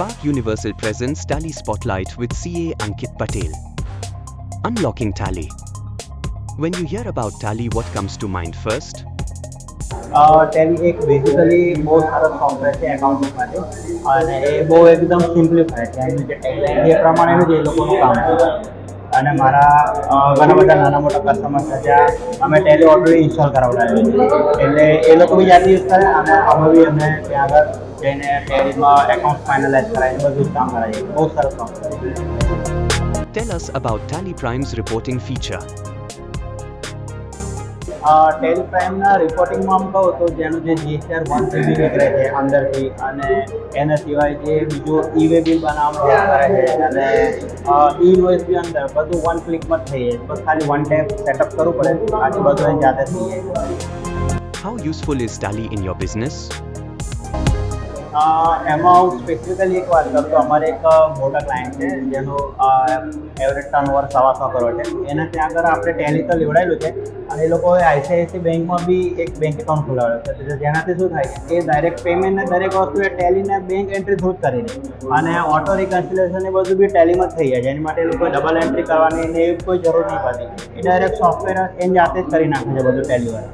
Spark Universal Presence Tally Spotlight with CA Ankit Patel. Unlocking Tally. When you hear about Tally, what comes to mind first? Tally એક basically બહુ સારો software છે accounting માટે અને એ બહુ એકદમ simplified છે. એનું જે ટેગલાઇન જે પ્રમાણેનું જ એ લોકોનું કામ છે. અને મારા ઘણા બધા નાના મોટા કસ્ટમર છે ત્યાં અમે ટેલી ઓલરેડી ઇન્સ્ટોલ કરાવડાવીએ છીએ, એટલે એ લોકો બી જાતે યુઝ કરે અને અમે બી અમે ત્યાં આગળ જઈને ટેલીમાં એકાઉન્ટ ફાઇનલાઇઝ કરાવીને બધું જ કામ કરાવીએ. બહુ સરસ સોફ્ટવેર છે. Tell us about Tally Prime's reporting feature. Tally પ્રાઇમના રિપોર્ટિંગમાં આમ કહું તો જેનું જે GSR 1 નીકળે છે અંદરથી, અને એના સિવાય જે બીજું ઈ-વે બિલ બનાવવામાં કરે છે અને ઈ-ઇનવોઇસ બી અંદર બધું વન ક્લિકમાં જ થઈ જાય. બસ ખાલી વન ટેપ સેટઅપ કરવું પડે, બાકી બધું એની જાતે થઈ જાય. How useful is Tally in your business? એમાં હું સ્પેસિફિકલી એક વાત કરું તો અમારે એક મોટા ક્લાયન્ટ છે જેનું એવરેજ ટર્નઓવર 1.25 કરોડ છે. એના ત્યાં આગળ આપણે ટેલી તો લેવડાવેલું છે અને એ લોકોએ ICICI બેંકમાં બી એક બેંક એકાઉન્ટ ખોલાવેલું છે, જેનાથી શું થાય કે ડાયરેક્ટ પેમેન્ટ ને દરેક વસ્તુ એ ટેલીને બેંક એન્ટ્રી થ્રુ જ કરી દે અને ઓટો રિકન્સિલેશન એ બધું બી ટેલીમાં જ થઈ જાય. જેની માટે એ લોકોએ ડબલ એન્ટ્રી કરવાની ને એવી કોઈ જરૂર નહીં પડતી. એ ડાયરેક્ટ સોફ્ટવેર એની જાતે જ કરી નાખે છે બધું ટેલીવાળા.